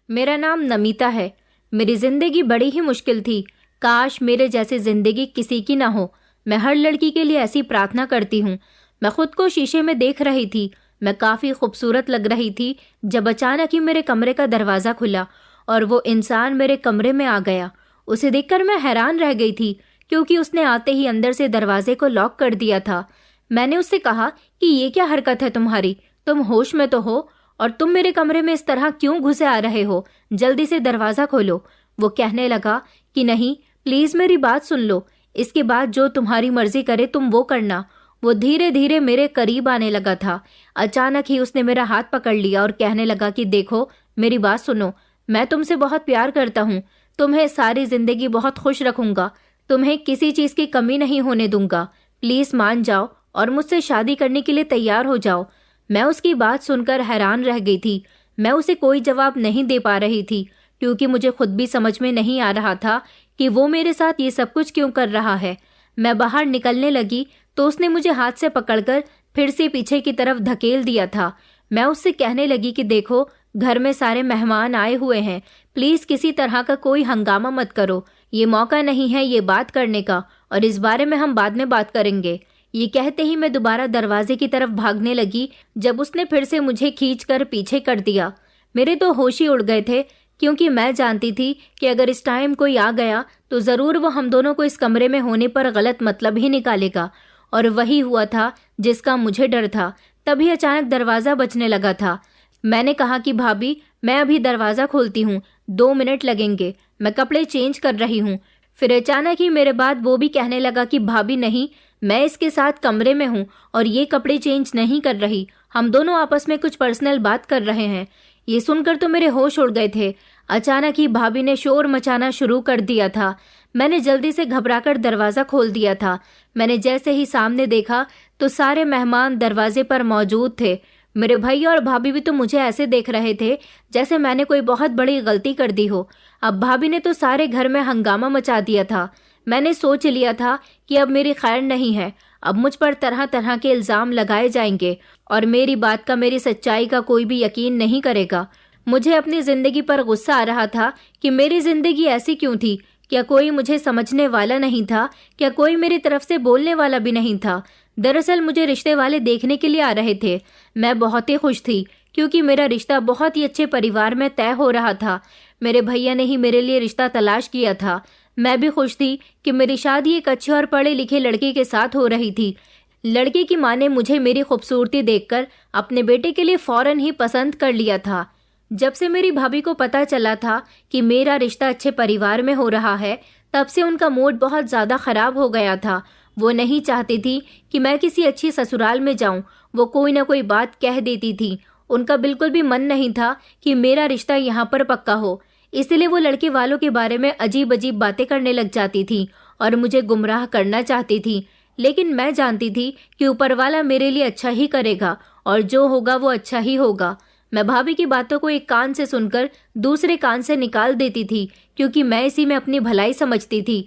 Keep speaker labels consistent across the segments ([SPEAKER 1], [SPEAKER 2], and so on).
[SPEAKER 1] मेरा नाम नमिता है। मेरी जिंदगी बड़ी ही मुश्किल थी। काश मेरे जैसी जिंदगी किसी की ना हो। मैं हर लड़की के लिए ऐसी प्रार्थना करती हूँ। मैं खुद को शीशे में देख रही थी। मैं काफी खूबसूरत लग रही थी जब अचानक ही मेरे कमरे का दरवाजा खुला और वो इंसान मेरे कमरे में आ गया। उसे देखकर मैं हैरान रह गई थी क्योंकि उसने आते ही अंदर से दरवाजे को लॉक कर दिया था। मैंने उससे कहा कि ये क्या हरकत है तुम्हारी? तुम होश में तो हो और तुम मेरे कमरे में इस तरह क्यों घुसे आ रहे हो? जल्दी से दरवाजा खोलो। वो कहने लगा कि नहीं, प्लीज मेरी बात सुन लो। इसके बाद जो तुम्हारी मर्जी करे तुम वो करना। वो धीरे धीरे मेरे करीब आने लगा था। अचानक ही उसने मेरा हाथ पकड़ लिया और कहने लगा कि देखो, मेरी बात सुनो। मैं तुमसे बहुत प्यार करता हूँ। तुम्हें सारी जिंदगी बहुत खुश रखूंगा। तुम्हें किसी चीज की कमी नहीं होने दूंगा। प्लीज मान जाओ और मुझसे शादी करने के लिए तैयार हो जाओ। मैं उसकी बात सुनकर हैरान रह गई थी। मैं उसे कोई जवाब नहीं दे पा रही थी क्योंकि मुझे खुद भी समझ में नहीं आ रहा था कि वो मेरे साथ ये सब कुछ क्यों कर रहा है। मैं बाहर निकलने लगी तो उसने मुझे हाथ से पकड़कर फिर से पीछे की तरफ धकेल दिया था। मैं उससे कहने लगी कि देखो, घर में सारे मेहमान आए हुए हैं। प्लीज किसी तरह का कोई हंगामा मत करो। ये मौका नहीं है ये बात करने का और इस बारे में हम बाद में बात करेंगे। ये कहते ही मैं दोबारा दरवाजे की तरफ भागने लगी जब उसने फिर से मुझे खींचकर पीछे कर दिया। मेरे तो होश ही उड़ गए थे क्योंकि मैं जानती थी कि अगर इस टाइम कोई आ गया तो जरूर वो हम दोनों को इस कमरे में होने पर गलत मतलब ही निकालेगा। और वही हुआ था जिसका मुझे डर था। तभी अचानक दरवाजा बजने लगा था। मैंने कहा कि भाभी, मैं अभी दरवाजा खोलती हूँ, 2 मिनट लगेंगे, मैं कपड़े चेंज कर रही हूँ। फिर अचानक ही मेरे बाद वो भी कहने लगा कि भाभी नहीं, मैं इसके साथ कमरे में हूँ और ये कपड़े चेंज नहीं कर रही। हम दोनों आपस में कुछ पर्सनल बात कर रहे हैं। ये सुनकर तो मेरे होश उड़ गए थे। अचानक ही भाभी ने शोर मचाना शुरू कर दिया था। मैंने जल्दी से घबराकर दरवाजा खोल दिया था। मैंने जैसे ही सामने देखा तो सारे मेहमान दरवाजे पर मौजूद थे। मेरे भैया और भाभी भी तो मुझे ऐसे देख रहे थे जैसे मैंने कोई बहुत बड़ी गलती कर दी हो। अब भाभी ने तो सारे घर में हंगामा मचा दिया था। मैंने सोच लिया था कि अब मेरी खैर नहीं है। अब मुझ पर तरह तरह के इल्जाम लगाए जाएंगे और मेरी बात का, मेरी सच्चाई का कोई भी यकीन नहीं करेगा। मुझे अपनी जिंदगी पर गुस्सा आ रहा था कि मेरी जिंदगी ऐसी क्यों थी। क्या कोई मुझे समझने वाला नहीं था? क्या कोई मेरी तरफ से बोलने वाला भी नहीं था? दरअसल मुझे रिश्ते वाले देखने के लिए आ रहे थे। मैं बहुत ही खुश थी क्योंकि मेरा रिश्ता बहुत ही अच्छे परिवार में तय हो रहा था। मेरे भैया ने ही मेरे लिए रिश्ता तलाश किया था। मैं भी खुश थी कि मेरी शादी एक अच्छे और पढ़े लिखे लड़के के साथ हो रही थी। लड़के की माँ ने मुझे मेरी खूबसूरती देखकर अपने बेटे के लिए फौरन ही पसंद कर लिया था। जब से मेरी भाभी को पता चला था कि मेरा रिश्ता अच्छे परिवार में हो रहा है, तब से उनका मूड बहुत ज़्यादा खराब हो गया था। वो नहीं चाहती थी कि मैं किसी अच्छी ससुराल में जाऊं। वो कोई ना कोई बात कह देती थी। उनका बिल्कुल भी मन नहीं था कि मेरा रिश्ता यहाँ पर पक्का हो। इसलिए वो लड़के वालों के बारे में अजीब अजीब बातें करने लग जाती थी और मुझे गुमराह करना चाहती थी। लेकिन मैं जानती थी कि ऊपर वाला मेरे लिए अच्छा ही करेगा और जो होगा वो अच्छा ही होगा। मैं भाभी की बातों को एक कान से सुनकर दूसरे कान से निकाल देती थी क्योंकि मैं इसी में अपनी भलाई समझती थी।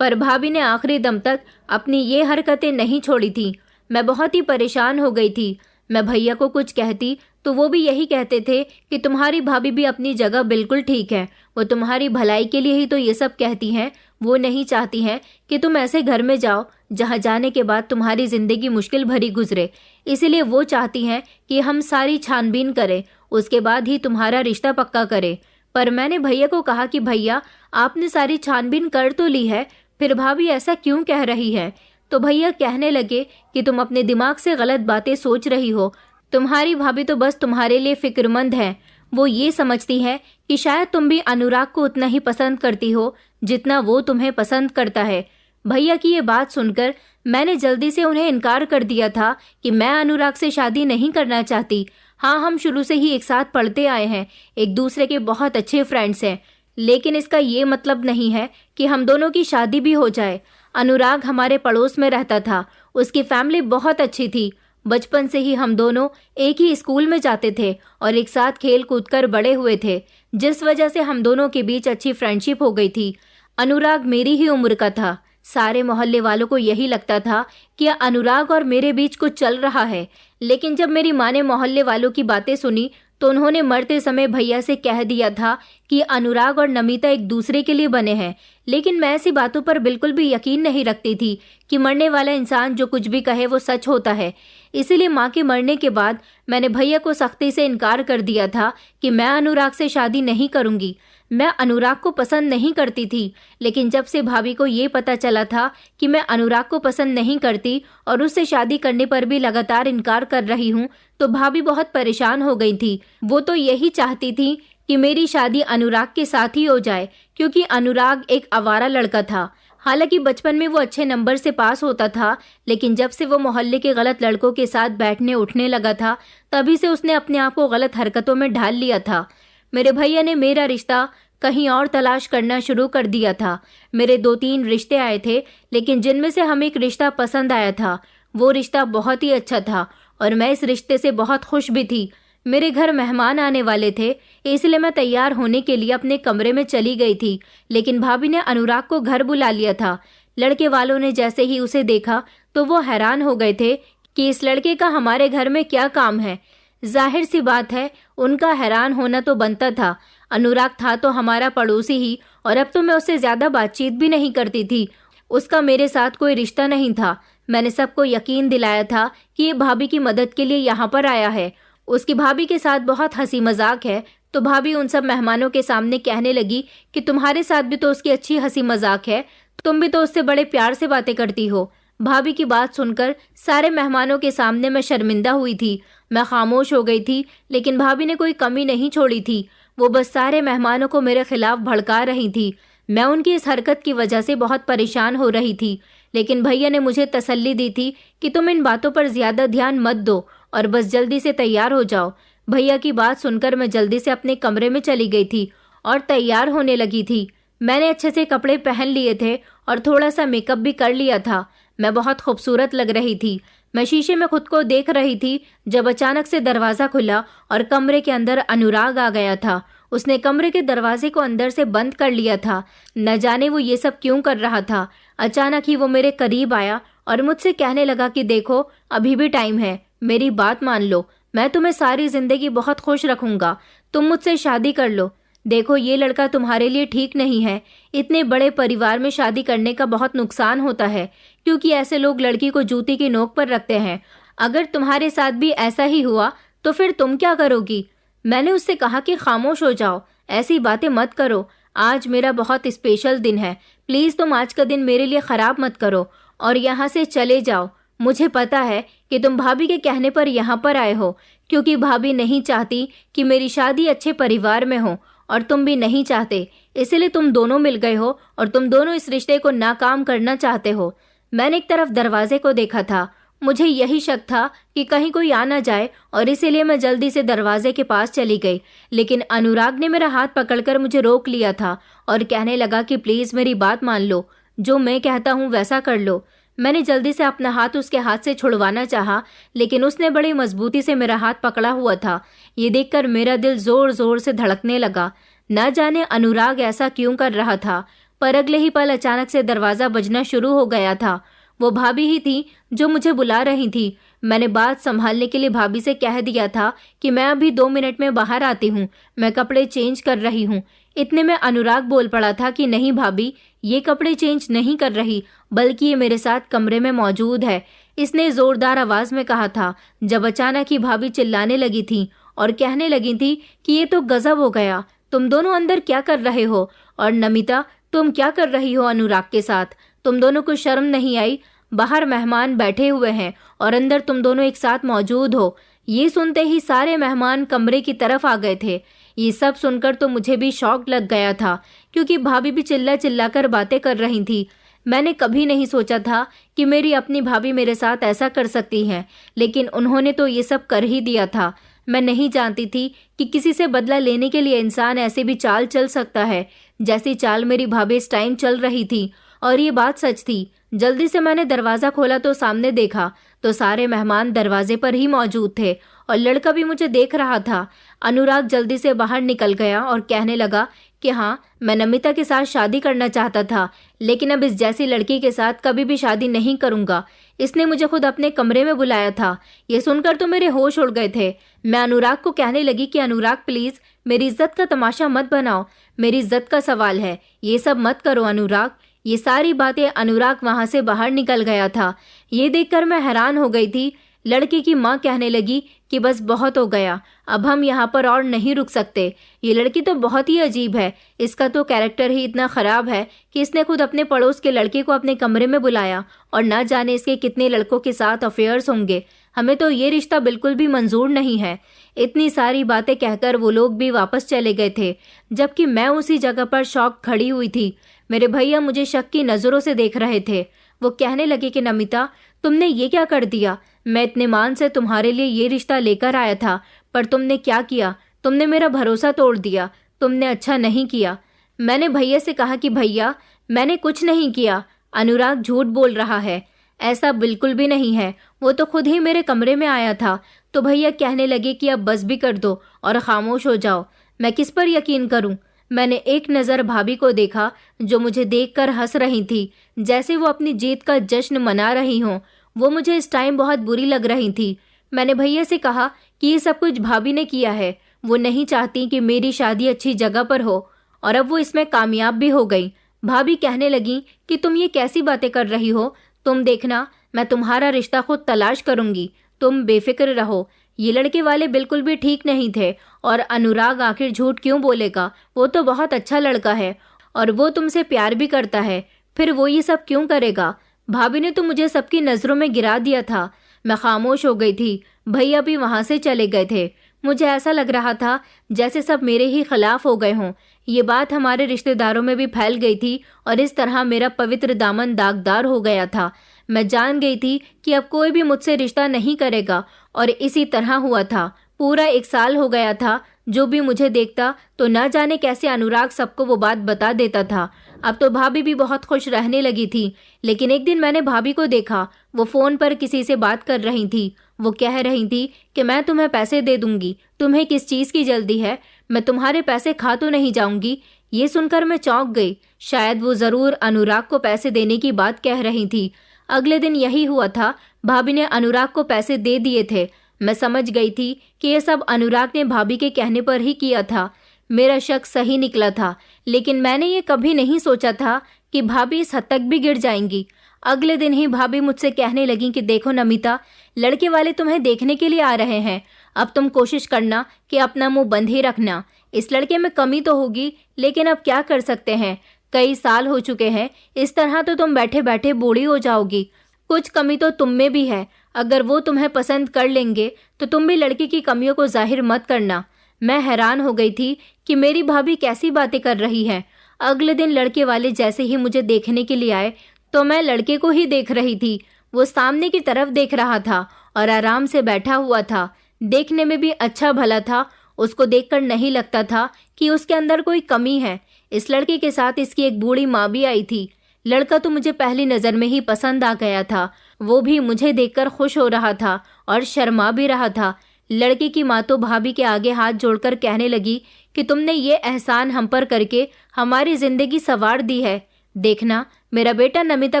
[SPEAKER 1] पर भाभी ने आखिरी दम तक अपनी ये हरकतें नहीं छोड़ी थी। मैं बहुत ही परेशान हो गई थी। मैं भैया को कुछ कहती तो वो भी यही कहते थे कि तुम्हारी भाभी भी अपनी जगह बिल्कुल ठीक है। वो तुम्हारी भलाई के लिए ही तो ये सब कहती हैं। वो नहीं चाहती हैं कि तुम ऐसे घर में जाओ जहाँ जाने के बाद तुम्हारी जिंदगी मुश्किल भरी गुजरे। इसीलिए वो चाहती हैं कि हम सारी छानबीन करें, उसके बाद ही तुम्हारा रिश्ता पक्का करें। पर मैंने भैया को कहा कि भैया, आपने सारी छानबीन कर तो ली है, फिर भाभी ऐसा क्यों कह रही है? तो भैया कहने लगे कि तुम अपने दिमाग से गलत बातें सोच रही हो। तुम्हारी भाभी तो बस तुम्हारे लिए फिक्रमंद है। वो ये समझती है कि शायद तुम भी अनुराग को उतना ही पसंद करती हो जितना वो तुम्हें पसंद करता है। भैया की ये बात सुनकर मैंने जल्दी से उन्हें इनकार कर दिया था कि मैं अनुराग से शादी नहीं करना चाहती। हाँ, हम शुरू से ही एक साथ पढ़ते आए हैं, एक दूसरे के बहुत अच्छे फ्रेंड्स हैं, लेकिन इसका ये मतलब नहीं है कि हम दोनों की शादी भी हो जाए। अनुराग हमारे पड़ोस में रहता था। उसकी फैमिली बहुत अच्छी थी। बचपन से ही हम दोनों एक ही स्कूल में जाते थे और एक साथ खेल कूद कर बड़े हुए थे, जिस वजह से हम दोनों के बीच अच्छी फ्रेंडशिप हो गई थी। अनुराग मेरी ही उम्र का था। सारे मोहल्ले वालों को यही लगता था कि अनुराग और मेरे बीच कुछ चल रहा है। लेकिन जब मेरी माँ ने मोहल्ले वालों की बातें सुनी तो उन्होंने मरते समय भैया से कह दिया था कि अनुराग और नमिता एक दूसरे के लिए बने हैं। लेकिन मैं ऐसी बातों पर बिल्कुल भी यकीन नहीं रखती थी कि मरने वाला इंसान जो कुछ भी कहे वो सच होता है। इसीलिए माँ के मरने के बाद मैंने भैया को सख्ती से इनकार कर दिया था कि मैं अनुराग से शादी नहीं करूंगी। मैं अनुराग को पसंद नहीं करती थी, लेकिन जब से भाभी को ये पता चला था कि मैं अनुराग को पसंद नहीं करती और उससे शादी करने पर भी लगातार इनकार कर रही हूँ, तो भाभी बहुत परेशान हो गई थी। वो तो यही चाहती थी कि मेरी शादी अनुराग के साथ ही हो जाए, क्योंकि अनुराग एक आवारा लड़का था। हालांकि बचपन में वो अच्छे नंबर से पास होता था, लेकिन जब से वो मोहल्ले के गलत लड़कों के साथ बैठने उठने लगा था, तभी से उसने अपने आप को गलत हरकतों में ढाल लिया था। मेरे भैया ने मेरा रिश्ता कहीं और तलाश करना शुरू कर दिया था। मेरे 2-3 रिश्ते आए थे, लेकिन जिनमें से हमें एक रिश्ता पसंद आया था। वो रिश्ता बहुत ही अच्छा था और मैं इस रिश्ते से बहुत खुश भी थी। मेरे घर मेहमान आने वाले थे, इसलिए मैं तैयार होने के लिए अपने कमरे में चली गई थी, लेकिन भाभी ने अनुराग को घर बुला लिया था। लड़के वालों ने जैसे ही उसे देखा तो वो हैरान हो गए थे कि इस लड़के का हमारे घर में क्या काम है। जाहिर सी बात है, उनका हैरान होना तो बनता था। अनुराग था तो हमारा पड़ोसी ही, और अब तो मैं उससे ज्यादा बातचीत भी नहीं करती थी। उसका मेरे साथ कोई रिश्ता नहीं था। मैंने सबको यकीन दिलाया था कि ये भाभी की मदद के लिए यहाँ पर आया है। उसकी भाभी के साथ बहुत हंसी मजाक है, तो भाभी उन सब मेहमानों के सामने कहने लगी कि तुम्हारे साथ भी तो उसकी अच्छी हंसी मजाक है, तुम भी तो उससे बड़े प्यार से बातें करती हो। भाभी की बात सुनकर सारे मेहमानों के सामने मैं शर्मिंदा हुई थी। मैं खामोश हो गई थी, लेकिन भाभी ने कोई कमी नहीं छोड़ी थी। वो बस सारे मेहमानों को मेरे खिलाफ भड़का रही थी। मैं उनकी इस हरकत की वजह से बहुत परेशान हो रही थी, लेकिन भैया ने मुझे तसल्ली दी थी कि तुम इन बातों पर ज्यादा ध्यान मत दो और बस जल्दी से तैयार हो जाओ। भैया की बात सुनकर मैं जल्दी से अपने कमरे में चली गई थी और तैयार होने लगी थी। मैंने अच्छे से कपड़े पहन लिए थे और थोड़ा सा मेकअप भी कर लिया था। मैं बहुत खूबसूरत लग रही थी। मैं शीशे में खुद को देख रही थी जब अचानक से दरवाजा खुला और कमरे के अंदर अनुराग आ गया था। उसने कमरे के दरवाजे को अंदर से बंद कर लिया था। न जाने वो ये सब क्यों कर रहा था। अचानक ही वो मेरे करीब आया और मुझसे कहने लगा कि देखो, अभी भी टाइम है, मेरी बात मान लो, मैं तुम्हें सारी जिंदगी बहुत खुश रखूंगा, तुम मुझसे शादी कर लो। देखो, ये लड़का तुम्हारे लिए ठीक नहीं है। इतने बड़े परिवार में शादी करने का बहुत नुकसान होता है, क्योंकि ऐसे लोग लड़की को जूती की नोक पर रखते हैं। अगर तुम्हारे साथ भी ऐसा ही हुआ तो फिर तुम क्या करोगी? मैंने उससे कहा कि खामोश हो जाओ, ऐसी बातें मत करो। आज मेरा बहुत स्पेशल दिन है, प्लीज तुम आज का दिन मेरे लिए खराब मत करो और यहाँ से चले जाओ। मुझे पता है कि तुम भाभी के कहने पर यहाँ पर आए हो, क्योंकि भाभी नहीं चाहती कि मेरी शादी अच्छे परिवार में हो और तुम भी नहीं चाहते, इसलिए तुम दोनों मिल गए हो और तुम दोनों इस रिश्ते को नाकाम करना चाहते हो। मैंने एक तरफ दरवाजे को देखा था। मुझे यही शक था कि कहीं कोई आ ना जाए और इसीलिए मैं जल्दी से दरवाजे के पास चली गई, लेकिन अनुराग ने मेरा हाथ पकड़कर मुझे रोक लिया था और कहने लगा कि प्लीज मेरी बात मान लो, जो मैं कहता हूँ वैसा कर लो। मैंने जल्दी से अपना हाथ उसके हाथ से छुड़वाना चाहा, लेकिन उसने बड़ी मजबूती से मेरा हाथ पकड़ा हुआ था। ये देखकर मेरा दिल जोर जोर से धड़कने लगा। न जाने अनुराग ऐसा क्यों कर रहा था, पर अगले ही पल अचानक से दरवाजा बजना शुरू हो गया था। वो भाभी ही थी जो मुझे बुला रही थी। मैंने बात संभालने के लिए भाभी से कह दिया था कि मैं अभी 2 मिनट में बाहर आती हूँ, मैं कपड़े चेंज कर रही हूँ। इतने में अनुराग बोल पड़ा था कि नहीं भाभी, ये कपड़े चेंज नहीं कर रही, बल्कि ये मेरे साथ कमरे में मौजूद है। इसने जोरदार आवाज में कहा था, जब अचानक ही भाभी चिल्लाने लगी थी और कहने लगी थी कि ये तो गजब हो गया, तुम दोनों अंदर क्या कर रहे हो? और नमिता, तुम क्या कर रही हो अनुराग के साथ? तुम दोनों को शर्म नहीं आई? बाहर मेहमान बैठे हुए हैं और अंदर तुम दोनों एक साथ मौजूद हो। ये सुनते ही सारे मेहमान कमरे की तरफ आ गए थे। ये सब सुनकर तो मुझे भी शौक लग गया था, क्योंकि भाभी भी चिल्ला चिल्ला कर बातें कर रही थी। मैंने कभी नहीं सोचा था कि मेरी अपनी भाभी मेरे साथ ऐसा कर सकती हैं, लेकिन उन्होंने तो ये सब कर ही दिया था। मैं नहीं जानती थी कि किसी से बदला लेने के लिए इंसान ऐसे भी चाल चल सकता है, जैसी चाल मेरी भाभी इस टाइम चल रही थी। और ये बात सच थी। जल्दी से मैंने दरवाजा खोला तो सामने देखा तो सारे मेहमान दरवाजे पर ही मौजूद थे और लड़का भी मुझे देख रहा था। अनुराग जल्दी से बाहर निकल गया और कहने लगा कि हाँ, मैं नमिता के साथ शादी करना चाहता था, लेकिन अब इस जैसी लड़की के साथ कभी भी शादी नहीं करूंगा। इसने मुझे खुद अपने कमरे में बुलाया था। ये सुनकर तो मेरे होश उड़ गए थे। मैं अनुराग को कहने लगी कि अनुराग प्लीज मेरी इज्जत का तमाशा मत बनाओ, मेरी इज्जत का सवाल है, ये सब मत करो अनुराग। ये सारी बातें अनुराग वहां से बाहर निकल गया था। ये देखकर मैं हैरान हो गई थी। लड़की की माँ कहने लगी कि बस बहुत हो गया, अब हम यहाँ पर और नहीं रुक सकते। ये लड़की तो बहुत ही अजीब है, इसका तो कैरेक्टर ही इतना खराब है कि इसने खुद अपने पड़ोस के लड़के को अपने कमरे में बुलाया और ना जाने इसके कितने लड़कों के साथ अफेयर्स होंगे। हमें तो ये रिश्ता बिल्कुल भी मंजूर नहीं है। इतनी सारी बातें कहकर वो लोग भी वापस चले गए थे, जबकि मैं उसी जगह पर शॉक खड़ी हुई थी। मेरे भैया मुझे शक की नज़रों से देख रहे थे। वो कहने लगे कि नमिता, तुमने ये क्या कर दिया? मैं इतने मान से तुम्हारे लिए ये रिश्ता लेकर आया था, पर तुमने क्या किया? तुमने मेरा भरोसा तोड़ दिया। तुमने अच्छा नहीं किया। मैंने भैया से कहा कि भैया, मैंने कुछ नहीं किया, अनुराग झूठ बोल रहा है। ऐसा बिल्कुल भी नहीं है, वो तो खुद ही मेरे कमरे में आया था। तो भैया कहने लगे कि अब बस भी कर दो और खामोश हो जाओ। मैं किस पर यकीन करूं? मैंने एक नज़र भाभी को देखा, जो मुझे देखकर हंस रही थी, जैसे वो अपनी जीत का जश्न मना रही हों। वो मुझे इस टाइम बहुत बुरी लग रही थी। मैंने भैया से कहा कि ये सब कुछ भाभी ने किया है। वो नहीं चाहती कि मेरी शादी अच्छी जगह पर हो, और अब वो इसमें कामयाब भी हो गई। भाभी कहने लगी कि तुम ये कैसी बातें कर रही हो? तुम देखना, मैं तुम्हारा रिश्ता खुद तलाश करूंगी, तुम बेफिक्र रहो। ये लड़के वाले बिल्कुल भी ठीक नहीं थे, और अनुराग आखिर झूठ क्यों बोलेगा? वो तो बहुत अच्छा लड़का है और वो तुमसे प्यार भी करता है, फिर वो ये सब क्यों करेगा? भाभी ने तो मुझे सबकी नज़रों में गिरा दिया था। मैं खामोश हो गई थी। भैया भी वहां से चले गए थे। मुझे ऐसा लग रहा था जैसे सब मेरे ही खिलाफ हो गए हों। ये बात हमारे रिश्तेदारों में भी फैल गई थी और इस तरह मेरा पवित्र दामन दागदार हो गया था। मैं जान गई थी कि अब कोई भी मुझसे रिश्ता नहीं करेगा, और इसी तरह हुआ था। पूरा 1 साल हो गया था। जो भी मुझे देखता तो ना जाने कैसे अनुराग सबको वो बात बता देता था। अब तो भाभी भी बहुत खुश रहने लगी थी। लेकिन एक दिन मैंने भाभी को देखा, वो फ़ोन पर किसी से बात कर रही थी। वो कह रही थी कि मैं तुम्हें पैसे दे दूंगी, तुम्हें किस चीज़ की जल्दी है? मैं तुम्हारे पैसे खा तो नहीं जाऊंगी। ये सुनकर मैं चौंक गई। शायद वो ज़रूर अनुराग को पैसे देने की बात कह रही थी। अगले दिन यही हुआ था। भाभी ने अनुराग को पैसे दे दिए थे। मैं समझ गई थी कि यह सब अनुराग ने भाभी के कहने पर ही किया था। मेरा शक सही निकला था, लेकिन मैंने ये कभी नहीं सोचा था कि भाभी इस हद तक भी गिर जाएंगी। अगले दिन ही भाभी मुझसे कहने लगी कि देखो नमिता, लड़के वाले तुम्हें देखने के लिए आ रहे हैं। अब तुम कोशिश करना कि अपना मुंह बंद ही रखना। इस लड़के में कमी तो होगी, लेकिन अब क्या कर सकते हैं, कई साल हो चुके हैं। इस तरह तो तुम बैठे बैठे बूढ़ी हो जाओगी। कुछ कमी तो तुम में भी है। अगर वो तुम्हें पसंद कर लेंगे तो तुम भी लड़की की कमियों को जाहिर मत करना। मैं हैरान हो गई थी कि मेरी भाभी कैसी बातें कर रही है। अगले दिन लड़के वाले जैसे ही मुझे देखने के लिए आए तो मैं लड़के को ही देख रही थी। वो सामने की तरफ देख रहा था और आराम से बैठा हुआ था। देखने में भी अच्छा भला था। उसको देखकर नहीं लगता था कि उसके अंदर कोई कमी है। इस लड़के के साथ इसकी एक बूढ़ी माँ भी आई थी। लड़का तो मुझे पहली नज़र में ही पसंद आ गया था। वो भी मुझे देखकर खुश हो रहा था और शर्मा भी रहा था। लड़के की माँ तो भाभी के आगे हाथ जोड़कर कहने लगी कि तुमने ये एहसान हम पर करके हमारी जिंदगी संवार दी है। देखना, मेरा बेटा नमिता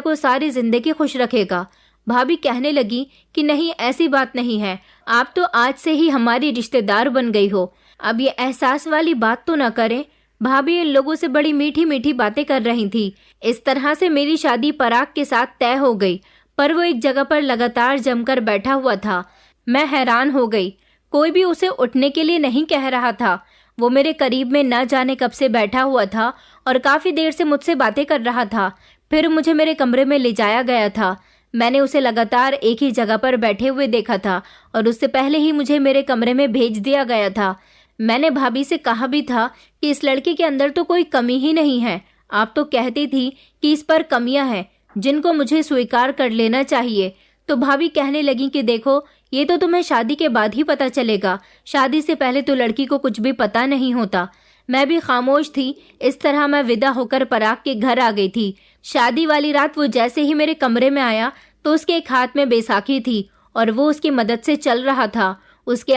[SPEAKER 1] को सारी जिंदगी खुश रखेगा। भाभी कहने लगी कि नहीं, ऐसी बात नहीं है, आप तो आज से ही हमारी रिश्तेदार बन गई हो। अब ये एहसास वाली बात तो न करें। भाभी इन लोगों से बड़ी मीठी मीठी बातें कर रही थी। इस तरह से मेरी शादी पराग के साथ तय हो गई, पर वो एक जगह पर लगातार जमकर बैठा हुआ था। मैं हैरान हो गई। कोई भी उसे उठने के लिए नहीं कह रहा था। वो मेरे करीब में न जाने कब से बैठा हुआ था और काफ़ी देर से मुझसे बातें कर रहा था। फिर मुझे मेरे कमरे में ले जाया गया था। मैंने उसे लगातार एक ही जगह पर बैठे हुए देखा था और उससे पहले ही मुझे मेरे कमरे में भेज दिया गया था। मैंने भाभी से कहा भी था कि इस लड़के के अंदर तो कोई कमी ही नहीं है। आप तो कहती थी कि इस पर कमियां हैं जिनको मुझे स्वीकार कर लेना चाहिए। तो भाभी कहने लगी कि देखो, ये तो तुम्हें शादी के बाद ही पता चलेगा। शादी से पहले तो लड़की को कुछ भी पता नहीं होता। मैं भी खामोश थी। इस तरह मैं विदा होकर पराग के घर आ गई थी। शादी वाली रात वो जैसे ही मेरे कमरे में आया तो उसके एक हाथ में बैसाखी थी और वो उसकी मदद से चल रहा था। उसने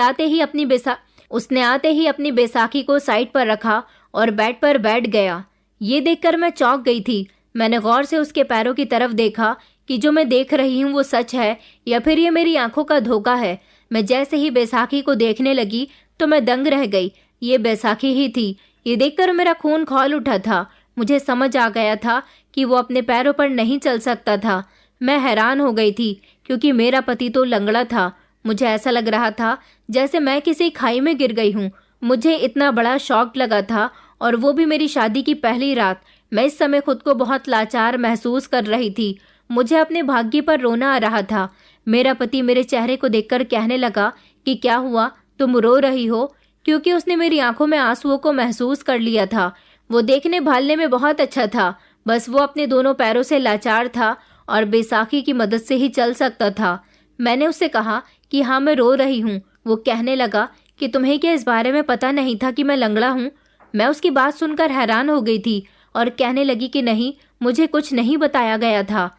[SPEAKER 1] आते ही अपनी बैसाखी को साइड पर रखा और बेड पर बैठ गया। ये देखकर मैं चौंक गई थी। मैंने गौर से उसके पैरों की तरफ देखा कि जो मैं देख रही हूँ वो सच है या फिर ये मेरी आंखों का धोखा है। मैं जैसे ही बैसाखी को देखने लगी तो मैं दंग रह गई। ये बैसाखी ही थी। ये देखकर मेरा खून खौल उठा था। मुझे समझ आ गया था कि वो अपने पैरों पर नहीं चल सकता था। मैं हैरान हो गई थी क्योंकि मेरा पति तो लंगड़ा था। मुझे ऐसा लग रहा था जैसे मैं किसी खाई में गिर गई हूँ। मुझे इतना बड़ा शॉक लगा था, और वो भी मेरी शादी की पहली रात। मैं इस समय खुद को बहुत लाचार महसूस कर रही थी। मुझे अपने भाग्य पर रोना आ रहा था। मेरा पति मेरे चेहरे को देखकर कहने लगा कि क्या हुआ, तुम रो रही हो? क्योंकि उसने मेरी आंखों में आंसुओं को महसूस कर लिया था। वो देखने भालने में बहुत अच्छा था, बस वो अपने दोनों पैरों से लाचार था और बैसाखी की मदद से ही चल सकता था। मैंने उससे कहा कि हाँ, मैं रो रही हूँ। वो कहने लगा कि तुम्हें क्या इस बारे में पता नहीं था कि मैं लंगड़ा हूँ? मैं उसकी बात सुनकर हैरान हो गई थी और कहने लगी कि नहीं, मुझे कुछ नहीं बताया गया था।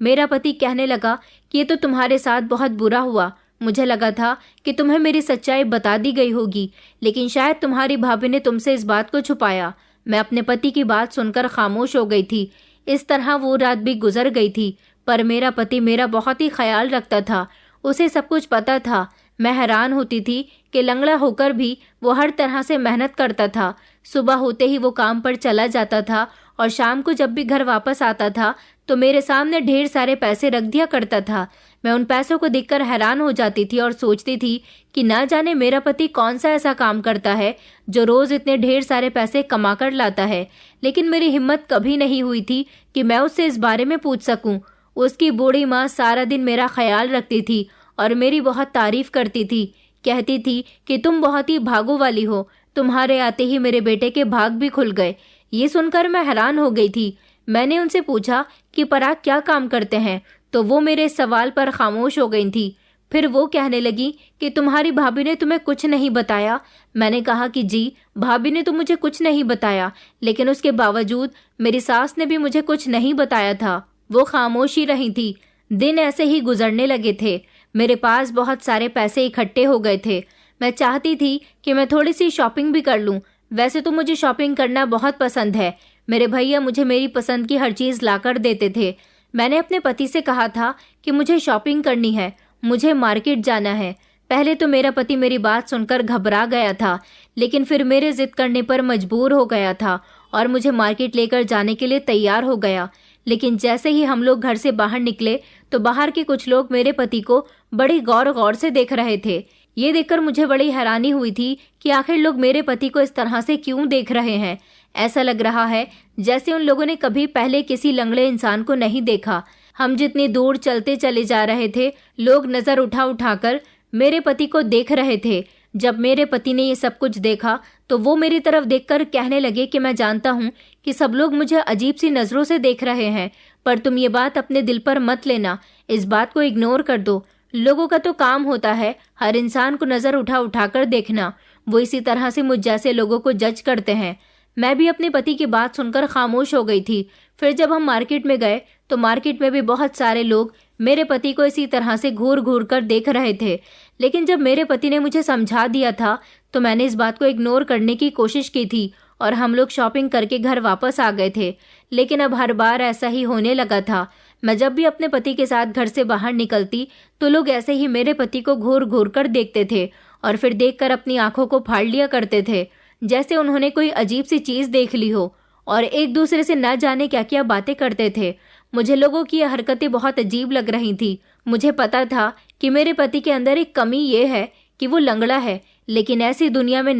[SPEAKER 1] मेरा पति कहने लगा कि ये तो तुम्हारे साथ बहुत बुरा हुआ। मुझे लगा था कि तुम्हें मेरी सच्चाई बता दी गई होगी, लेकिन शायद तुम्हारी भाभी ने तुमसे इस बात को छुपाया। मैं अपने पति की बात सुनकर खामोश हो गई थी। इस तरह वो रात भी गुजर गई थी, पर मेरा पति मेरा बहुत ही ख्याल रखता था। उसे सब कुछ पता था। मैं हैरान होती थी कि लंगड़ा होकर भी वो हर तरह से मेहनत करता था। सुबह होते ही वो काम पर चला जाता था और शाम को जब भी घर वापस आता था तो मेरे सामने ढेर सारे पैसे रख दिया करता था। मैं उन पैसों को देखकर हैरान हो जाती थी और सोचती थी कि ना जाने मेरा पति कौन सा ऐसा काम करता है जो रोज इतने ढेर सारे पैसे कमा कर लाता है। लेकिन मेरी हिम्मत कभी नहीं हुई थी कि मैं उससे इस बारे में पूछ सकूं। उसकी बूढ़ी माँ सारा दिन मेरा ख्याल रखती थी और मेरी बहुत तारीफ करती थी। कहती थी कि तुम बहुत ही भागो वाली हो, तुम्हारे आते ही मेरे बेटे के भाग भी खुल गए। ये सुनकर मैं हैरान हो गई थी। मैंने उनसे पूछा कि पराग क्या काम करते हैं, तो वो मेरे सवाल पर खामोश हो गई थी। फिर वो कहने लगी कि तुम्हारी भाभी ने तुम्हें कुछ नहीं बताया। मैंने कहा कि जी, भाभी ने तो मुझे कुछ नहीं बताया, लेकिन उसके बावजूद मेरी सास ने भी मुझे कुछ नहीं बताया था। वो खामोश ही रही थी। दिन ऐसे ही गुजरने लगे थे। मेरे पास बहुत सारे पैसे इकट्ठे हो गए थे। मैं चाहती थी कि मैं थोड़ी सी शॉपिंग भी कर लूं। वैसे तो मुझे शॉपिंग करना बहुत पसंद है। मेरे भैया मुझे मेरी पसंद की हर चीज़ लाकर देते थे। मैंने अपने पति से कहा था कि मुझे शॉपिंग करनी है, मुझे मार्केट जाना है। पहले तो मेरा पति मेरी बात सुनकर घबरा गया था, लेकिन फिर मेरे जिद करने पर मजबूर हो गया था और मुझे मार्केट लेकर जाने के लिए तैयार हो गया। लेकिन जैसे ही हम लोग घर से बाहर निकले तो बाहर के कुछ लोग मेरे पति को बड़ी गौर गौर से देख रहे थे। ये देखकर मुझे बड़ी हैरानी हुई थी कि आखिर लोग मेरे पति को इस तरह से क्यों देख रहे हैं। ऐसा लग रहा है जैसे उन लोगों ने कभी पहले किसी लंगड़े इंसान को नहीं देखा। हम जितनी दूर चलते चले जा रहे थे, लोग नजर उठा उठाकर मेरे पति को देख रहे थे। जब मेरे पति ने ये सब कुछ देखा तो वो मेरी तरफ देखकर कहने लगे कि मैं जानता हूँ कि सब लोग मुझे अजीब सी नजरों से देख रहे हैं, पर तुम ये बात अपने दिल पर मत लेना, इस बात को इग्नोर कर दो। लोगों का तो काम होता है हर इंसान को नजर उठा उठाकर देखना। वो इसी तरह से मुझ जैसे लोगों को जज करते हैं। मैं भी अपने पति की बात सुनकर खामोश हो गई थी। फिर जब हम मार्केट में गए तो मार्केट में भी बहुत सारे लोग मेरे पति को इसी तरह से घूर घूर कर देख रहे थे। लेकिन जब मेरे पति ने मुझे समझा दिया था तो मैंने इस बात को इग्नोर करने की कोशिश की थी और हम लोग शॉपिंग करके घर वापस आ गए थे। लेकिन अब हर बार ऐसा ही होने लगा था। मैं जब भी अपने पति के साथ घर से बाहर निकलती तो लोग ऐसे ही मेरे पति को घूर घूर कर देखते थे और फिर देखकर अपनी आंखों को फाड़ लिया करते थे, जैसे उन्होंने कोई अजीब सी चीज देख ली हो, और एक दूसरे से न जाने क्या क्या बातें करते थे। मुझे लोगों की ये हरकतें बहुत अजीब लग रही थी। मुझे पता था कि मेरे पति के अंदर एक कमी ये है कि वो लंगड़ा है, लेकिन ऐसे दुनिया में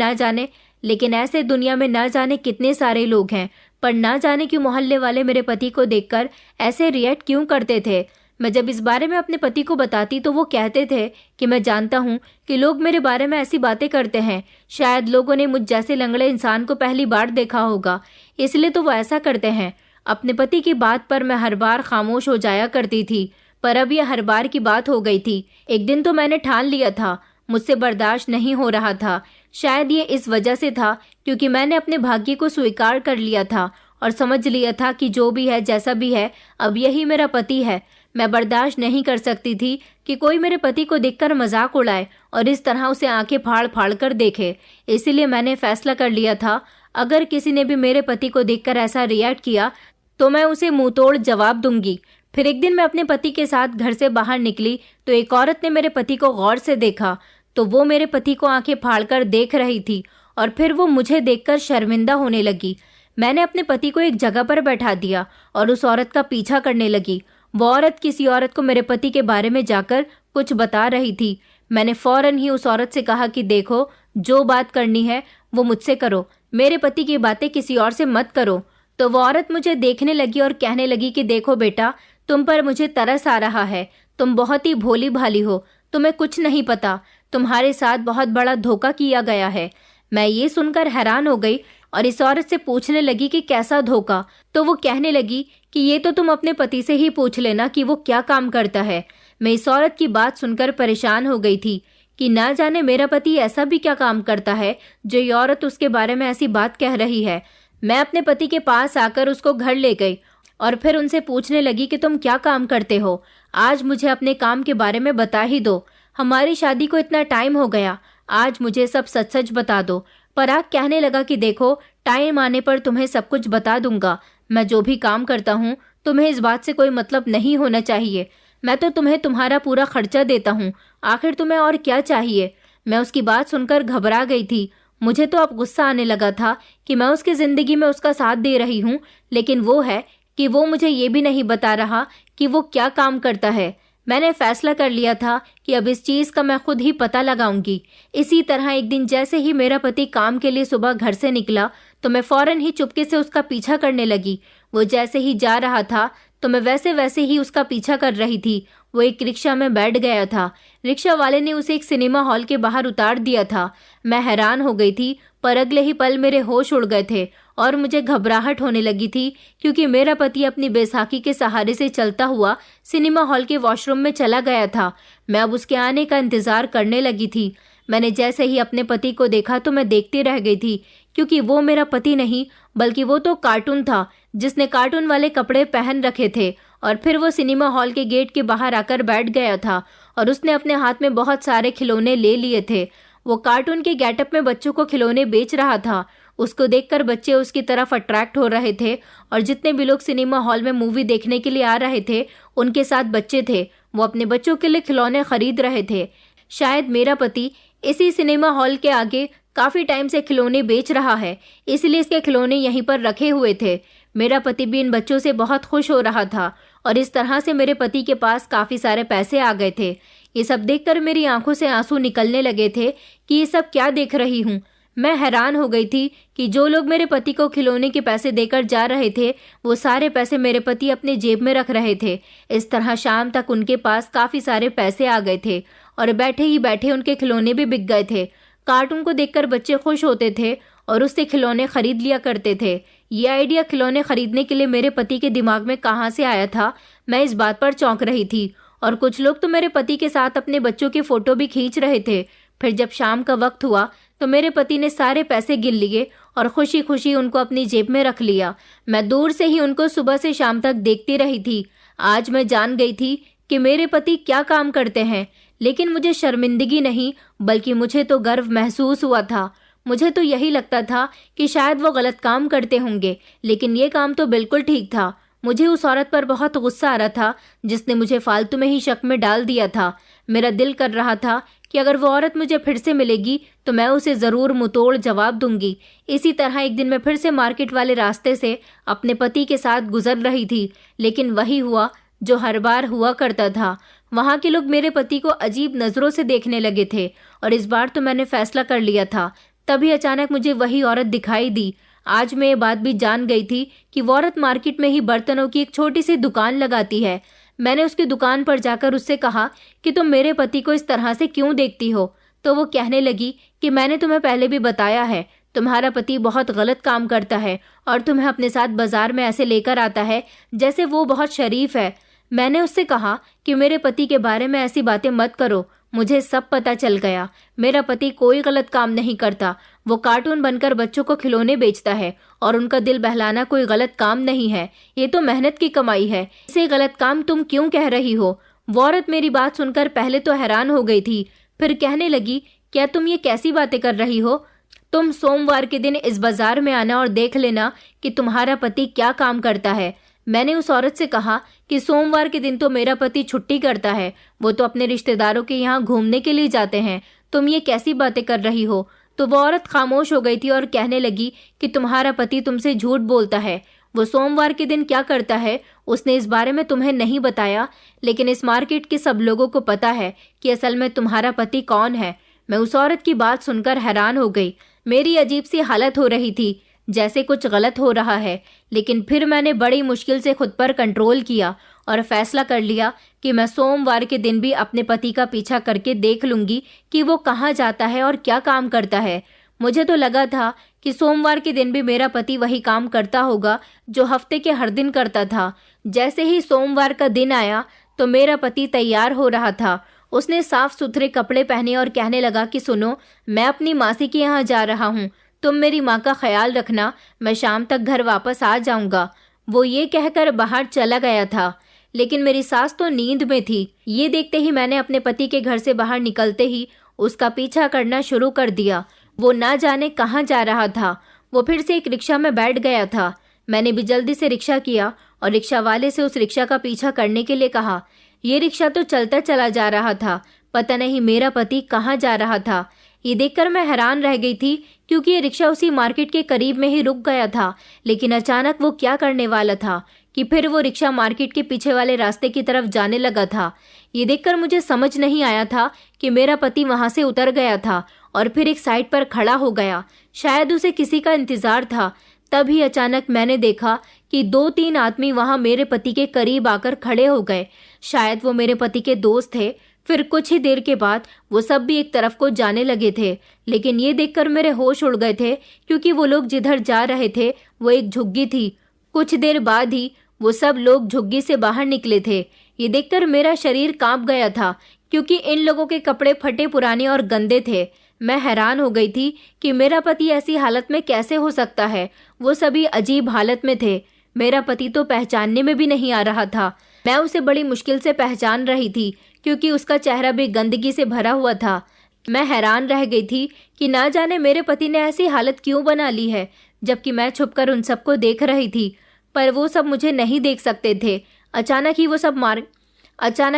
[SPEAKER 1] ना जाने कितने सारे लोग हैं, पर ना जाने क्यों मोहल्ले वाले मेरे पति को देखकर ऐसे रिएक्ट क्यों करते थे। मैं जब इस बारे में अपने पति को बताती तो वो कहते थे कि मैं जानता हूँ कि लोग मेरे बारे में ऐसी बातें करते हैं। शायद लोगों ने मुझ जैसे लंगड़े इंसान को पहली बार देखा होगा, इसलिए तो वो ऐसा करते हैं। अपने पति की बात पर मैं हर बार खामोश हो जाया करती थी, पर अब यह हर बार की बात हो गई थी। एक दिन तो मैंने ठान लिया था, मुझसे बर्दाश्त नहीं हो रहा था। शायद ये इस वजह से था क्योंकि मैंने अपने भाग्य को स्वीकार कर लिया था और समझ लिया था कि जो भी है जैसा भी है अब यही मेरा पति है। मैं बर्दाश्त नहीं कर सकती थी कि कोई मेरे पति को देखकर मजाक उड़ाए और इस तरह उसे आंखें फाड़ फाड़ कर देखे। इसीलिए मैंने फैसला कर लिया था अगर किसी ने भी मेरे पति को देखकर ऐसा रिएक्ट किया तो मैं उसे मुंह तोड़ जवाब दूंगी। फिर एक दिन मैं अपने पति के साथ घर से बाहर निकली तो एक औरत ने मेरे पति को गौर से देखा। तो वो मेरे पति को आंखें फाड़कर देख रही थी और फिर वो मुझे देखकर शर्मिंदा होने लगी। मैंने अपने पति को एक जगह पर बैठा दिया और उस औरत का पीछा करने लगी। वो औरत किसी औरत को मेरे पति के बारे में जाकर कुछ बता रही थी। मैंने फौरन ही उस औरत से कहा कि देखो, जो बात करनी है वो मुझसे करो, मेरे पति की बातें किसी और से मत करो। तो वो औरत मुझे देखने लगी और कहने लगी कि देखो बेटा, तुम पर मुझे तरस आ रहा है। तुम बहुत ही भोली भाली हो, तुम्हें कुछ नहीं पता, तुम्हारे साथ बहुत बड़ा धोखा किया गया है। मैं ये सुनकर हैरान हो गई और इस औरत से पूछने लगी कि कैसा धोखा। तो वो कहने लगी कि ये तो तुम अपने पति से ही पूछ लेना कि वो क्या काम करता है। मैं इस औरत की बात सुनकर परेशान हो गई थी कि ना जाने मेरा पति ऐसा भी क्या काम करता है जो ये औरत उसके बारे में ऐसी बात कह रही है। मैं अपने पति के पास आकर उसको घर ले गई और फिर उनसे पूछने लगी कि तुम क्या काम करते हो, आज मुझे अपने काम के बारे में बता ही दो। हमारी शादी को इतना टाइम हो गया, आज मुझे सब सच सच बता दो। पराग कहने लगा कि देखो, टाइम आने पर तुम्हें सब कुछ बता दूंगा। मैं जो भी काम करता हूँ तुम्हें इस बात से कोई मतलब नहीं होना चाहिए। मैं तो तुम्हें तुम्हारा पूरा खर्चा देता हूँ, आखिर तुम्हें और क्या चाहिए। मैं उसकी बात सुनकर घबरा गई थी। मुझे तो अब गुस्सा आने लगा था कि मैं उसकी जिंदगी में उसका साथ दे रही हूँ, लेकिन वो है कि वो मुझे ये भी नहीं बता रहा कि वो क्या काम करता है। मैंने फैसला कर लिया था कि अब इस चीज़ का मैं खुद ही पता लगाऊंगी। इसी तरह एक दिन जैसे ही मेरा पति काम के लिए सुबह घर से निकला तो मैं फौरन ही चुपके से उसका पीछा करने लगी। वो जैसे ही जा रहा था तो मैं वैसे वैसे ही उसका पीछा कर रही थी। वो एक रिक्शा में बैठ गया था। रिक्शा वाले ने उसे एक सिनेमा हॉल के बाहर उतार दिया था। मैं हैरान हो गई थी, पर अगले ही पल मेरे होश उड़ गए थे और मुझे घबराहट होने लगी थी क्योंकि मेरा पति अपनी बैसाखी के सहारे से चलता हुआ सिनेमा हॉल के वॉशरूम में चला गया था। मैं अब उसके आने का इंतजार करने लगी थी। मैंने जैसे ही अपने पति को देखा तो मैं देखती रह गई थी, क्योंकि वो मेरा पति नहीं बल्कि वो तो कार्टून था जिसने कार्टून वाले कपड़े पहन रखे थे। और फिर वो सिनेमा हॉल के गेट के बाहर आकर बैठ गया था और उसने अपने हाथ में बहुत सारे खिलौने ले लिए थे। वो कार्टून के गेटअप में बच्चों को खिलौने बेच रहा था। उसको देखकर बच्चे उसकी तरफ अट्रैक्ट हो रहे थे और जितने भी लोग सिनेमा हॉल में मूवी देखने के लिए आ रहे थे उनके साथ बच्चे थे। वो अपने बच्चों के लिए खिलौने खरीद रहे थे। शायद मेरा पति इसी सिनेमा हॉल के आगे काफी टाइम से खिलौने बेच रहा है, इसलिए इसके खिलौने यहीं पर रखे हुए थे। मेरा पति भी इन बच्चों से बहुत खुश हो रहा था और इस तरह से मेरे पति के पास काफी सारे पैसे आ गए थे। ये सब देखकर मेरी आंखों से आंसू निकलने लगे थे कि ये सब क्या देख रही हूँ। मैं हैरान हो गई थी कि जो लोग मेरे पति को खिलौने के पैसे देकर जा रहे थे वो सारे पैसे मेरे पति अपने जेब में रख रहे थे। इस तरह शाम तक उनके पास काफी सारे पैसे आ गए थे और बैठे ही बैठे उनके खिलौने भी बिक गए थे। कार्टून को देखकर बच्चे खुश होते थे और उससे खिलौने खरीद लिया करते थे। ये आइडिया खिलौने खरीदने के लिए मेरे पति के दिमाग में कहाँ से आया था, मैं इस बात पर चौंक रही थी। और कुछ लोग तो मेरे पति के साथ अपने बच्चों के फोटो भी खींच रहे थे। फिर जब शाम का वक्त हुआ तो मेरे पति ने सारे पैसे गिन लिए और खुशी खुशी उनको अपनी जेब में रख लिया। मैं दूर से ही उनको सुबह से शाम तक देखती रही थी। आज मैं जान गई थी कि मेरे पति क्या काम करते हैं, लेकिन मुझे शर्मिंदगी नहीं बल्कि मुझे तो गर्व महसूस हुआ था। मुझे तो यही लगता था कि शायद वो गलत काम करते होंगे, लेकिन ये काम तो बिल्कुल ठीक था। मुझे उस औरत पर बहुत गुस्सा आ रहा था जिसने मुझे फालतू में ही शक में डाल दिया था। मेरा दिल कर रहा था कि अगर वो औरत मुझे फिर से मिलेगी तो मैं उसे ज़रूर मुंहतोड़ जवाब दूंगी। इसी तरह एक दिन मैं फिर से मार्केट वाले रास्ते से अपने पति के साथ गुजर रही थी, लेकिन वही हुआ जो हर बार हुआ करता था। वहाँ के लोग मेरे पति को अजीब नज़रों से देखने लगे थे और इस बार तो मैंने फैसला कर लिया था। तभी अचानक मुझे वही औरत दिखाई दी। आज मैं ये बात भी जान गई थी कि वो औरत मार्केट में ही बर्तनों की एक छोटी सी दुकान लगाती है। मैंने उसकी दुकान पर जाकर उससे कहा कि तुम मेरे पति को इस तरह से क्यों देखती हो। तो वो कहने लगी कि मैंने तुम्हें पहले भी बताया है, तुम्हारा पति बहुत गलत काम करता है और तुम्हें अपने साथ बाजार में ऐसे लेकर आता है जैसे वो बहुत शरीफ है। मैंने उससे कहा कि मेरे पति के बारे में ऐसी बातें मत करो, मुझे सब पता चल गया। मेरा पति कोई गलत काम नहीं करता। वो कार्टून बनकर बच्चों को खिलौने बेचता है और उनका दिल बहलाना कोई गलत काम नहीं है। ये तो मेहनत की कमाई है। इसे गलत काम तुम क्यों कह रही हो? वो औरत मेरी बात सुनकर पहले तो हैरान हो गई थी, फिर कहने लगी, क्या तुम ये कैसी बातें कर रही हो? तुम सोमवार के दिन इस बाजार में आना और देख लेना कि तुम्हारा पति क्या काम करता है। मैंने उस औरत से कहा कि सोमवार के दिन तो मेरा पति छुट्टी करता है, वो तो अपने रिश्तेदारों के यहाँ घूमने के लिए जाते हैं। तुम ये कैसी बातें कर रही हो? तो वो औरत खामोश हो गई थी और कहने लगी कि तुम्हारा पति तुमसे झूठ बोलता है। वो सोमवार के दिन क्या करता है उसने इस बारे में तुम्हें नहीं बताया, लेकिन इस मार्केट के सब लोगों को पता है कि असल में तुम्हारा पति कौन है। मैं उस औरत की बात सुनकर हैरान हो गई। मेरी अजीब सी हालत हो रही थी, जैसे कुछ गलत हो रहा है। लेकिन फिर मैंने बड़ी मुश्किल से खुद पर कंट्रोल किया और फैसला कर लिया कि मैं सोमवार के दिन भी अपने पति का पीछा करके देख लूंगी कि वो कहाँ जाता है और क्या काम करता है। मुझे तो लगा था कि सोमवार के दिन भी मेरा पति वही काम करता होगा जो हफ्ते के हर दिन करता था। जैसे ही सोमवार का दिन आया तो मेरा पति तैयार हो रहा था। उसने साफ सुथरे कपड़े पहने और कहने लगा कि सुनो, मैं अपनी मासी के यहाँ जा रहा हूँ, तुम मेरी माँ का ख्याल रखना, मैं शाम तक घर वापस आ जाऊंगा। वो ये कहकर बाहर चला गया था, लेकिन मेरी सास तो नींद में थी। ये देखते ही मैंने अपने पति के घर से बाहर निकलते ही उसका पीछा करना शुरू कर दिया। वो ना जाने कहाँ जा रहा था। वो फिर से एक रिक्शा में बैठ गया था। मैंने भी जल्दी से रिक्शा किया और रिक्शा वाले से उस रिक्शा का पीछा करने के लिए कहा। ये रिक्शा तो चलता चला जा रहा था, पता नहीं मेरा पति कहाँ जा रहा था। ये देखकर मैं हैरान रह गई थी, क्योंकि ये रिक्शा उसी मार्केट के करीब में ही रुक गया था। लेकिन अचानक वो क्या करने वाला था कि फिर वो रिक्शा मार्केट के पीछे वाले रास्ते की तरफ जाने लगा था। ये देखकर मुझे समझ नहीं आया था कि मेरा पति वहां से उतर गया था और फिर एक साइड पर खड़ा हो गया। शायद उसे किसी का इंतजार था। तभी अचानक मैंने देखा कि 2-3 आदमी वहां मेरे पति के करीब आकर खड़े हो गए। शायद वो मेरे पति के दोस्त थे। फिर कुछ ही देर के बाद वो सब भी एक तरफ को जाने लगे थे। लेकिन ये देखकर मेरे होश उड़ गए थे, क्योंकि वो लोग जिधर जा रहे थे वो एक झुग्गी थी। कुछ देर बाद ही वो सब लोग झुग्गी से बाहर निकले थे। ये देखकर मेरा शरीर कांप गया था, क्योंकि इन लोगों के कपड़े फटे पुराने और गंदे थे। मैं हैरान हो गई थी कि मेरा पति ऐसी हालत में कैसे हो सकता है। वो सभी अजीब हालत में थे। मेरा पति तो पहचानने में भी नहीं आ रहा था। मैं उसे बड़ी मुश्किल से पहचान रही थी, क्योंकि उसका चेहरा भी गंदगी से भरा हुआ था। मैं हैरान रह गई थी कि ना जाने मेरे पति ने ऐसी हालत क्यों बना ली है, जबकि मैं छुपकर उन सबको देख रही थी। पर वो सब मुझे नहीं देख सकते थे। अचानक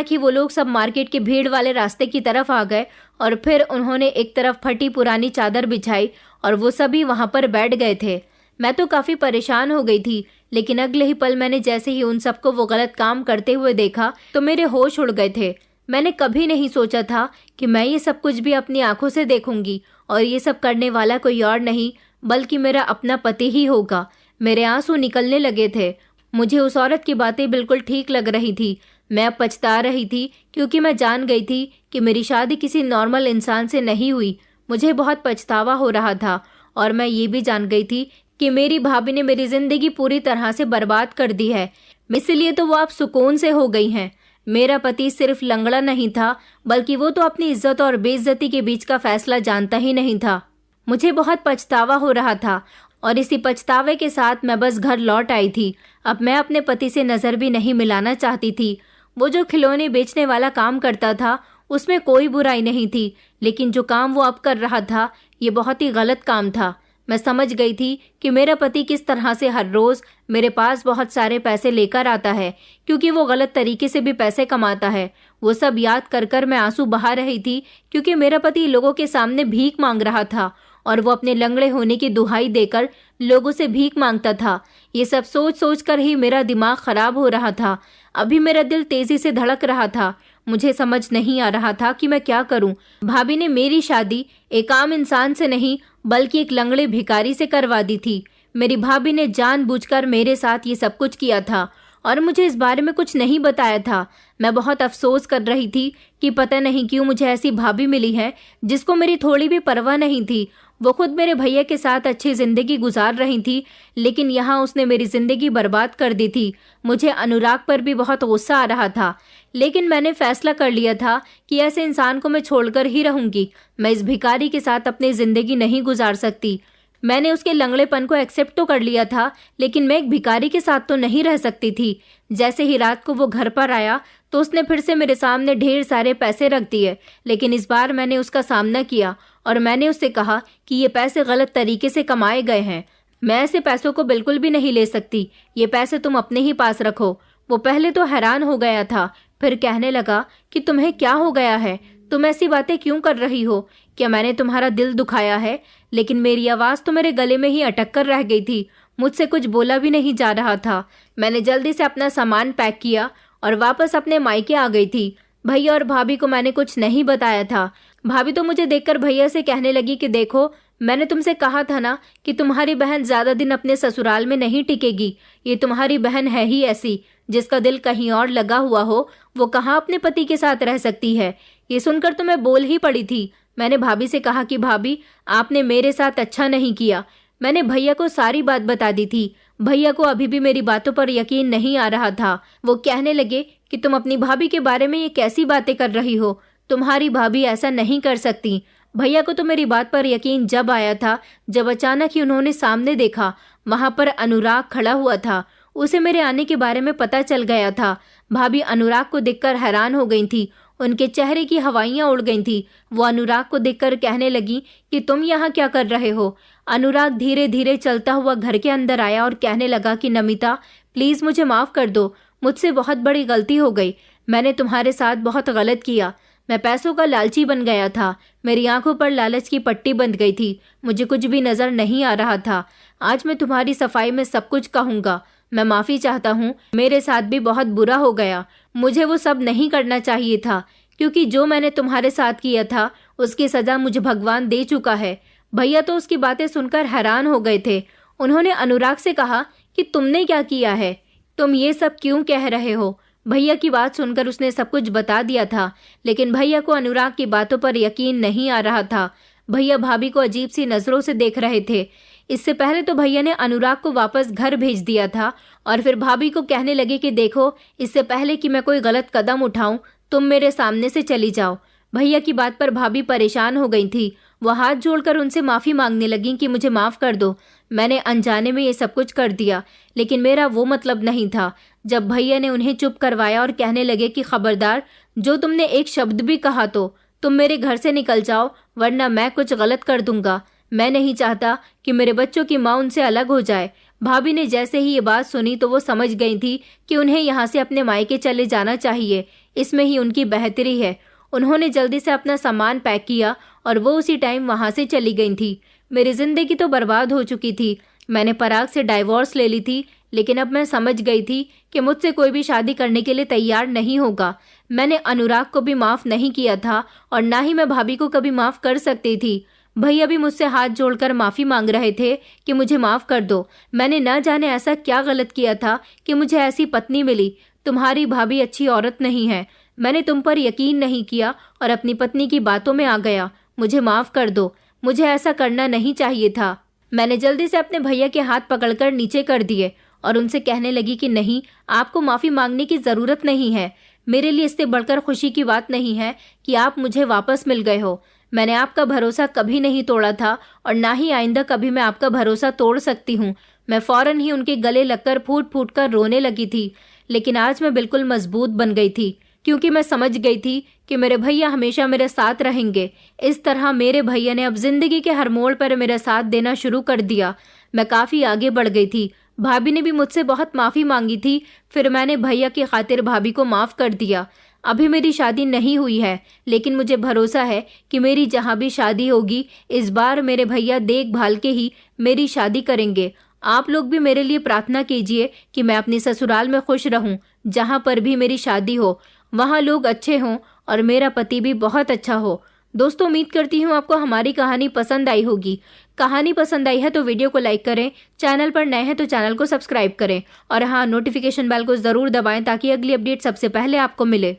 [SPEAKER 1] ही वो लोग सब मार्केट के भीड़ वाले रास्ते की तरफ आ गए और फिर उन्होंने एक तरफ फटी पुरानी चादर बिछाई और वो सभी वहां पर बैठ गए थे। मैं तो काफी परेशान हो गई थी, लेकिन अगले ही पल मैंने जैसे ही उन सबको वो गलत काम करते हुए देखा तो मेरे होश उड़ गए थे। मैंने कभी नहीं सोचा था कि मैं ये सब कुछ भी अपनी आंखों से देखूंगी, और ये सब करने वाला कोई और नहीं बल्कि मेरा अपना पति ही होगा। मेरे आंसू निकलने लगे थे। मुझे उस औरत की बातें बिल्कुल ठीक लग रही थी। मैं अब पछता रही थी, क्योंकि मैं जान गई थी कि मेरी शादी किसी नॉर्मल इंसान से नहीं हुई। मुझे बहुत पछतावा हो रहा था, और मैं ये भी जान गई थी कि मेरी भाभी ने मेरी जिंदगी पूरी तरह से बर्बाद कर दी है। इसलिए तो वो आप सुकून से हो गई हैं। मेरा पति सिर्फ लंगड़ा नहीं था, बल्कि वो तो अपनी इज्जत और बेइज्जती के बीच का फैसला जानता ही नहीं था। मुझे बहुत पछतावा हो रहा था, और इसी पछतावे के साथ मैं बस घर लौट आई थी। अब मैं अपने पति से नजर भी नहीं मिलाना चाहती थी। वो जो खिलौने बेचने वाला काम करता था उसमें कोई बुराई नहीं थी, लेकिन जो काम वो अब कर रहा था ये बहुत ही गलत काम था। मैं समझ गई थी कि मेरा पति किस तरह से हर रोज मेरे पास बहुत सारे पैसे लेकर आता है, क्योंकि वो गलत तरीके से भी पैसे कमाता है। वो सब याद कर कर मैं आंसू बहा रही थी, क्योंकि मेरा पति लोगों के सामने भीख मांग रहा था और वो अपने लंगड़े होने की दुहाई देकर लोगों से भीख मांगता था। ये सब सोच सोच कर ही मेरा दिमाग खराब हो रहा था। अभी मेरा दिल तेजी से धड़क रहा था। मुझे समझ नहीं आ रहा था कि मैं क्या करूं। भाभी ने मेरी शादी एक आम इंसान से नहीं बल्कि एक लंगड़े भिखारी से करवा दी थी। मेरी भाभी ने जानबूझकर मेरे साथ ये सब कुछ किया था और मुझे इस बारे में कुछ नहीं बताया था। मैं बहुत अफसोस कर रही थी कि पता नहीं क्यों मुझे ऐसी भाभी मिली है जिसको मेरी थोड़ी भी परवाह नहीं थी। वो खुद मेरे भैया के साथ अच्छी जिंदगी गुजार रही थी, लेकिन यहाँ उसने मेरी जिंदगी बर्बाद कर दी थी। मुझे अनुराग पर भी बहुत गुस्सा आ रहा था, लेकिन मैंने फैसला कर लिया था कि ऐसे इंसान को मैं छोड़कर ही रहूंगी। मैं इस भिखारी के साथ अपनी जिंदगी नहीं गुजार सकती। मैंने उसके लंगड़ेपन को एक्सेप्ट तो कर लिया था, लेकिन मैं एक भिखारी के साथ तो नहीं रह सकती थी। जैसे ही रात को वो घर पर आया तो उसने फिर से मेरे सामने ढेर सारे पैसे रख दिए, लेकिन इस बार मैंने उसका सामना किया और मैंने उससे कहा कि ये पैसे गलत तरीके से कमाए गए हैं। मैं ऐसे पैसों को बिल्कुल भी नहीं ले सकती, ये पैसे तुम अपने ही पास रखो। वो पहले तो हैरान हो गया था, फिर कहने लगा कि तुम्हें क्या हो गया है, तुम ऐसी बातें क्यों कर रही हो, क्या मैंने तुम्हारा दिल दुखाया है? लेकिन मेरी आवाज़ तो मेरे गले में ही अटक कर रह गई थी, मुझसे कुछ बोला भी नहीं जा रहा था। मैंने जल्दी से अपना सामान पैक किया और वापस अपने मायके आ गई थी। भैया और भाभी को मैंने कुछ नहीं बताया था। भाभी तो मुझे देखकर भैया से कहने लगी कि देखो, मैंने तुमसे कहा था ना कि तुम्हारी बहन ज़्यादा दिन अपने ससुराल में नहीं टिकेगी। ये तुम्हारी बहन है ही ऐसी, जिसका दिल कहीं और लगा हुआ हो, वो कहाँ अपने पति के साथ रह सकती है। ये सुनकर तो मैं बोल ही पड़ी थी। मैंने भाभी से कहा कि भाभी, आपने मेरे साथ अच्छा नहीं किया। मैंने भैया को सारी बात बता दी थी। भैया को अभी भी मेरी बातों पर यकीन नहीं आ रहा था। वो कहने लगे कि तुम अपनी भाभी के बारे में ये कैसी बातें कर रही हो, तुम्हारी भाभी ऐसा नहीं कर सकती। भैया को तो मेरी बात पर यकीन जब आया था जब अचानक ही उन्होंने सामने देखा, वहां पर अनुराग खड़ा हुआ था। उसे मेरे आने के बारे में पता चल गया था। भाभी अनुराग को देखकर हैरान हो गई थी, उनके चेहरे की हवाइयां उड़ गई थी। वो अनुराग को देखकर कहने लगी कि तुम यहाँ क्या कर रहे हो। अनुराग धीरे धीरे चलता हुआ घर के अंदर आया और कहने लगा कि नमिता, प्लीज़ मुझे माफ़ कर दो, मुझसे बहुत बड़ी गलती हो गई। मैंने तुम्हारे साथ बहुत गलत किया। मैं पैसों का लालची बन गया था। मेरी आंखों पर लालच की पट्टी बंध गई थी। मुझे कुछ भी नज़र नहीं आ रहा था। आज मैं तुम्हारी सफाई में सब कुछ कहूँगा। मैं माफ़ी चाहता हूँ, मेरे साथ भी बहुत बुरा हो गया। मुझे वो सब नहीं करना चाहिए था, क्योंकि जो मैंने तुम्हारे साथ किया था उसकी सज़ा मुझे भगवान दे चुका है। भैया तो उसकी बातें सुनकर हैरान हो गए थे। उन्होंने अनुराग से कहा कि तुमने क्या किया है, तुम ये सब क्यों कह रहे हो। भैया की बात सुनकर उसने सब कुछ बता दिया था, लेकिन भैया को अनुराग की बातों पर यकीन नहीं आ रहा था। भैया भाभी को अजीब सी नज़रों से देख रहे थे। इससे पहले तो भैया ने अनुराग को वापस घर भेज दिया था और फिर भाभी को कहने लगे कि देखो, इससे पहले कि मैं कोई गलत कदम उठाऊं, तुम मेरे सामने से चली जाओ। भैया की बात पर भाभी परेशान हो गई थी। वह हाथ जोड़कर उनसे माफ़ी मांगने लगी कि मुझे माफ़ कर दो, मैंने अनजाने में ये सब कुछ कर दिया, लेकिन मेरा वो मतलब नहीं था। जब भैया ने उन्हें चुप करवाया और कहने लगे कि खबरदार, जो तुमने एक शब्द भी कहा तो तुम मेरे घर से निकल जाओ, वरना मैं कुछ गलत कर दूंगा। मैं नहीं चाहता कि मेरे बच्चों की माँ उनसे अलग हो जाए। भाभी ने जैसे ही ये बात सुनी तो वो समझ गई थी कि उन्हें यहाँ से अपने मायके चले जाना चाहिए, इसमें ही उनकी बेहतरी है। उन्होंने जल्दी से अपना सामान पैक किया और वो उसी टाइम वहाँ से चली गई थी। मेरी ज़िंदगी तो बर्बाद हो चुकी थी। मैंने पराग से डाइवोर्स ले ली थी, लेकिन अब मैं समझ गई थी कि मुझसे कोई भी शादी करने के लिए तैयार नहीं होगा। मैंने अनुराग को भी माफ़ नहीं किया था और ना ही मैं भाभी को कभी माफ़ कर सकती थी। भैया भी मुझसे हाथ जोड़कर माफ़ी मांग रहे थे कि मुझे माफ़ कर दो। मैंने न जाने ऐसा क्या गलत किया था कि मुझे ऐसी पत्नी मिली। तुम्हारी भाभी अच्छी औरत नहीं है। मैंने तुम पर यकीन नहीं किया और अपनी पत्नी की बातों में आ गया। मुझे माफ़ कर दो, मुझे ऐसा करना नहीं चाहिए था। मैंने जल्दी से अपने भैया के हाथ पकड़कर नीचे कर दिए और उनसे कहने लगी कि नहीं, आपको माफ़ी मांगने की ज़रूरत नहीं है। मेरे लिए इससे बढ़कर खुशी की बात नहीं है कि आप मुझे वापस मिल गए हो। मैंने आपका भरोसा कभी नहीं तोड़ा था और ना ही आइंदा कभी मैं आपका भरोसा तोड़ सकती हूँ। मैं फ़ौरन ही उनके गले लगकर फूट फूट कर रोने लगी थी, लेकिन आज मैं बिल्कुल मजबूत बन गई थी, क्योंकि मैं समझ गई थी कि मेरे भैया हमेशा मेरे साथ रहेंगे। इस तरह मेरे भैया ने अब जिंदगी के हर मोड़ पर मेरा साथ देना शुरू कर दिया। मैं काफ़ी आगे बढ़ गई थी। भाभी ने भी मुझसे बहुत माफ़ी मांगी थी, फिर मैंने भैया की खातिर भाभी को माफ़ कर दिया। अभी मेरी शादी नहीं हुई है, लेकिन मुझे भरोसा है कि मेरी जहाँ भी शादी होगी, इस बार मेरे भैया देखभाल के ही मेरी शादी करेंगे। आप लोग भी मेरे लिए प्रार्थना कीजिए कि मैं अपने ससुराल में खुश रहूं। जहाँ पर भी मेरी शादी हो वहाँ लोग अच्छे हों और मेरा पति भी बहुत अच्छा हो। दोस्तों, उम्मीद करती हूँ आपको हमारी कहानी पसंद आई होगी। कहानी पसंद आई है तो वीडियो को लाइक करें, चैनल पर नए हैं तो चैनल को सब्सक्राइब करें और हाँ, नोटिफिकेशन बेल को ज़रूर दबाएं ताकि अगली अपडेट सबसे पहले आपको मिले।